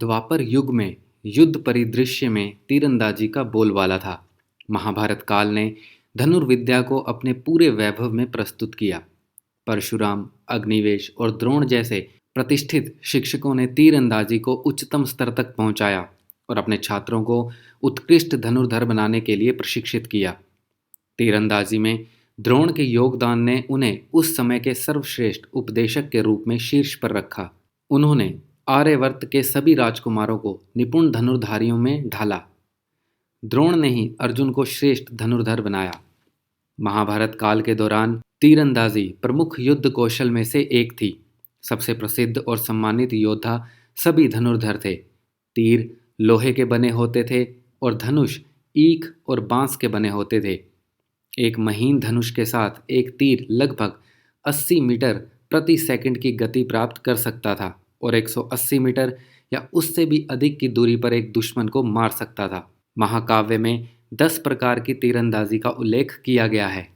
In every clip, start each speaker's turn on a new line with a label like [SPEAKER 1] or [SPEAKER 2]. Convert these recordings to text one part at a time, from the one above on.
[SPEAKER 1] द्वापर युग में युद्ध परिदृश्य में तीरंदाजी का बोलबाला था। महाभारत काल ने धनुर्विद्या को अपने पूरे वैभव में प्रस्तुत किया। परशुराम, अग्निवेश और द्रोण जैसे प्रतिष्ठित शिक्षकों ने तीरंदाजी को उच्चतम स्तर तक पहुंचाया और अपने छात्रों को उत्कृष्ट धनुर्धर बनाने के लिए प्रशिक्षित किया। तीरंदाजी में द्रोण के योगदान ने उन्हें उस समय के सर्वश्रेष्ठ उपदेशक के रूप में शीर्ष पर रखा। उन्होंने आर्यवर्त के सभी राजकुमारों को निपुण धनुर्धारियों में ढाला। द्रोण ने ही अर्जुन को श्रेष्ठ धनुर्धर बनाया। महाभारत काल के दौरान तीरंदाजी प्रमुख युद्ध कौशल में से एक थी। सबसे प्रसिद्ध और सम्मानित योद्धा सभी धनुर्धर थे। तीर लोहे के बने होते थे और धनुष ईख और बांस के बने होते थे। एक महीन धनुष के साथ एक तीर लगभग 80 मीटर प्रति सेकंड की गति प्राप्त कर सकता था और 180 मीटर या उससे भी अधिक की दूरी पर एक दुश्मन को मार सकता था। महाकाव्य में 10 प्रकार की तीरंदाजी का उल्लेख किया गया है।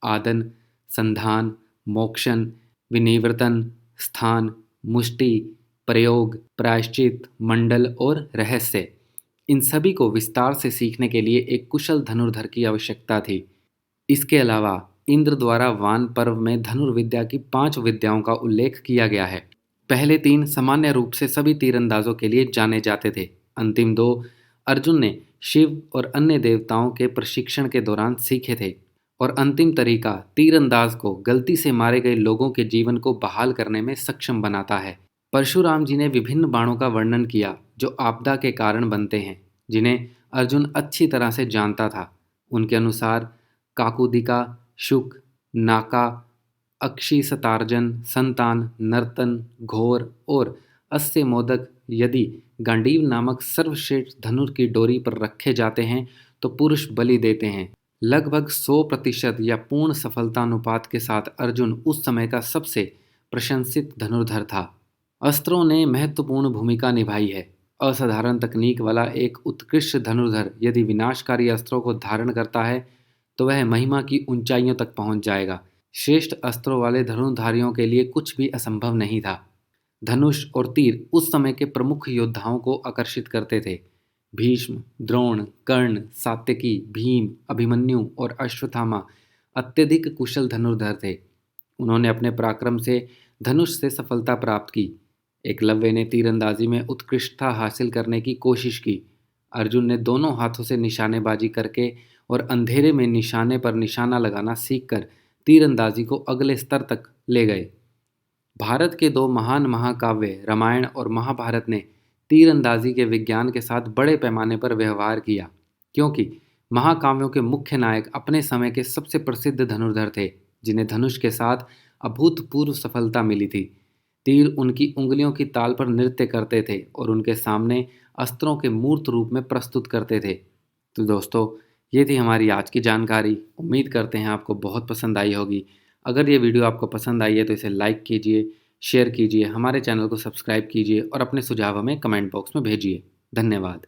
[SPEAKER 1] आदन, संधान, मोक्षण, विनिवर्तन, स्थान, मुष्टि, प्रयोग, प्रायश्चित, मंडल और रहस्य। इन सभी को विस्तार से सीखने के लिए एक कुशल धनुर्धर की आवश्यकता थी। इसके अलावा इंद्र द्वारा वान पर्व में धनुर्विद्या की 5 विद्याओं का उल्लेख किया गया है। पहले 3 सामान्य रूप से सभी तीरंदाजों के लिए जाने जाते थे। अंतिम 2 अर्जुन ने शिव और अन्य देवताओं के प्रशिक्षण के दौरान सीखे थे। और अंतिम तरीका तीरंदाज को गलती से मारे गए लोगों के जीवन को बहाल करने में सक्षम बनाता है। परशुराम जी ने विभिन्न बाणों का वर्णन किया जो आपदा के कारण बनते हैं, जिन्हें अर्जुन अच्छी तरह से जानता था। उनके अनुसार काकुदिका, शुक, नाका, अक्षी सतार्जन, संतान, नर्तन, घोर और अस्य मोदक यदि गांडीव नामक सर्वश्रेष्ठ धनुर की डोरी पर रखे जाते हैं तो पुरुष बलि देते हैं। लगभग 100% या पूर्ण सफलतानुपात के साथ अर्जुन उस समय का सबसे प्रशंसित धनुर्धर था। अस्त्रों ने महत्वपूर्ण भूमिका निभाई है। असाधारण तकनीक वाला एक उत्कृष्ट धनुर्धर यदि विनाशकारी अस्त्रों को धारण करता है तो वह महिमा की ऊंचाइयों तक पहुंच जाएगा। श्रेष्ठ अस्त्रों वाले धनुर्धारियों के लिए कुछ भी असंभव नहीं था। धनुष और तीर उस समय के प्रमुख योद्धाओं को आकर्षित करते थे। भीष्म, द्रोण, कर्ण, सात्यकी, भीम, अभिमन्यु और अश्वत्थामा अत्यधिक कुशल धनुर्धर थे। उन्होंने अपने पराक्रम से धनुष से सफलता प्राप्त की। एकलव्य ने तीरंदाजी में उत्कृष्टता हासिल करने की कोशिश की। अर्जुन ने दोनों हाथों से निशानेबाजी करके और अंधेरे में निशाने पर निशाना लगाना सीखकर तीरंदाजी को अगले स्तर तक ले गए। भारत के 2 महान महाकाव्य रामायण और महाभारत ने तीरंदाजी के विज्ञान के साथ बड़े पैमाने पर व्यवहार किया, क्योंकि महाकाव्यों के मुख्य नायक अपने समय के सबसे प्रसिद्ध धनुर्धर थे, जिन्हें धनुष के साथ अभूतपूर्व सफलता मिली थी। तीर उनकी उंगलियों की ताल पर नृत्य करते थे और उनके सामने अस्त्रों के मूर्त रूप में प्रस्तुत करते थे। तो दोस्तों, ये थी हमारी आज की जानकारी। उम्मीद करते हैं आपको बहुत पसंद आई होगी। अगर ये वीडियो आपको पसंद आई है तो इसे लाइक कीजिए, शेयर कीजिए, हमारे चैनल को सब्सक्राइब कीजिए और अपने सुझाव हमें कमेंट बॉक्स में भेजिए। धन्यवाद।